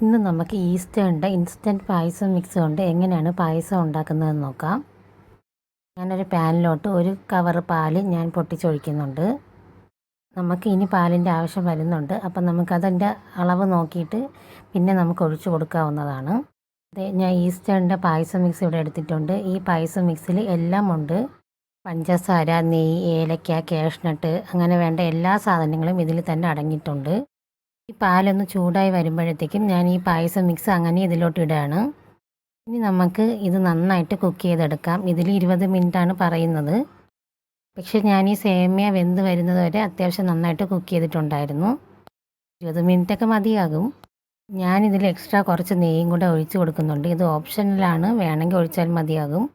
ഇന്ന് നമുക്ക് ഈസ്റ്റേണിൻ്റെ ഇൻസ്റ്റൻറ്റ് പായസം മിക്സ് കൊണ്ട് എങ്ങനെയാണ് പായസം ഉണ്ടാക്കുന്നതെന്ന് നോക്കാം. ഞാനൊരു പാനിലോട്ട് ഒരു കവർ പാൽ ഞാൻ പൊട്ടിച്ചൊഴിക്കുന്നുണ്ട്. നമുക്ക് ഇനി പാലിൻ്റെ ആവശ്യം വരുന്നുണ്ട്. അപ്പം നമുക്കതിൻ്റെ അളവ് നോക്കിയിട്ട് പിന്നെ നമുക്ക് ഒഴിച്ചു കൊടുക്കാവുന്നതാണ്. ഞാൻ ഈസ്റ്റേണിൻ്റെ പായസം മിക്സ് ഇവിടെ എടുത്തിട്ടുണ്ട്. ഈ പായസം മിക്സിൽ എല്ലാം ഉണ്ട്. പഞ്ചസാര, നെയ്യ്, ഏലക്ക, കാഷ്നട്ട് അങ്ങനെ വേണ്ട എല്ലാ സാധനങ്ങളും ഇതിൽ തന്നെ അടങ്ങിയിട്ടുണ്ട്. ഈ പാലൊന്ന് ചൂടായി വരുമ്പോഴത്തേക്കും ഞാൻ ഈ പായസം മിക്സ് അങ്ങനെ ഇതിലോട്ട് ഇടുകയാണ്. ഇനി നമുക്ക് ഇത് നന്നായിട്ട് കുക്ക് ചെയ്തെടുക്കാം. ഇതിൽ 20 മിനിറ്റാണ് പറയുന്നത്. പക്ഷേ ഞാൻ ഈ സേമിയ വെന്ത് വരുന്നത് വരെ അത്യാവശ്യം നന്നായിട്ട് കുക്ക് ചെയ്തിട്ടുണ്ടായിരുന്നു. 20 മിനിറ്റൊക്കെ മതിയാകും. ഞാനിതിൽ എക്സ്ട്രാ കുറച്ച് നെയ്യും കൂടെ ഒഴിച്ച് കൊടുക്കുന്നുണ്ട്. ഇത് ഓപ്ഷനിലാണ്, വേണമെങ്കിൽ ഒഴിച്ചാൽ മതിയാകും.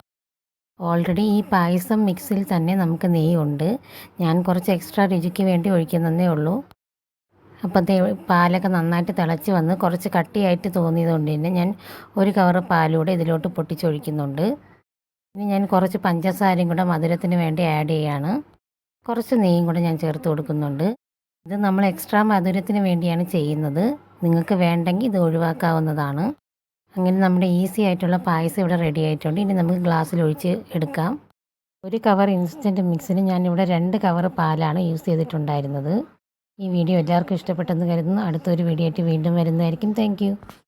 ഓൾറെഡി ഈ പായസം മിക്സിൽ തന്നെ നമുക്ക് നെയ്യുണ്ട്. ഞാൻ കുറച്ച് എക്സ്ട്രാ രുചിക്ക് വേണ്ടി ഒഴിക്കുന്നതേ ഉള്ളൂ. അപ്പം പാലൊക്കെ നന്നായിട്ട് തിളച്ച് വന്ന് കുറച്ച് കട്ടിയായിട്ട് തോന്നിയതുകൊണ്ട് തന്നെ ഞാൻ ഒരു കവർ പാലൂടെ ഇതിലോട്ട് പൊട്ടിച്ചൊഴിക്കുന്നുണ്ട്. ഇനി ഞാൻ കുറച്ച് പഞ്ചസാരയും കൂടെ മധുരത്തിന് വേണ്ടി ആഡ് ചെയ്യുകയാണ്. കുറച്ച് നെയ്യും കൂടെ ഞാൻ ചേർത്ത് കൊടുക്കുന്നുണ്ട്. ഇത് നമ്മൾ എക്സ്ട്രാ മധുരത്തിന് വേണ്ടിയാണ് ചെയ്യുന്നത്. നിങ്ങൾക്ക് വേണ്ടെങ്കിൽ ഇത് ഒഴിവാക്കാവുന്നതാണ്. അങ്ങനെ നമ്മുടെ ഈസി ആയിട്ടുള്ള പായസം ഇവിടെ റെഡി ആയിട്ടുണ്ട്. ഇനി നമുക്ക് ഗ്ലാസ്സിൽ ഒഴിച്ച് എടുക്കാം. ഒരു കവർ ഇൻസ്റ്റൻറ്റ് മിക്സിന് ഞാനിവിടെ 2 കവർ പാലാണ് യൂസ് ചെയ്തിട്ടുണ്ടായിരുന്നത്. ഈ വീഡിയോ എല്ലാവർക്കും ഇഷ്ടപ്പെട്ടെന്ന് കരുതുന്നു. അടുത്തൊരു വീഡിയോ ആയിട്ട് വീണ്ടും വരുന്നതായിരിക്കും. താങ്ക്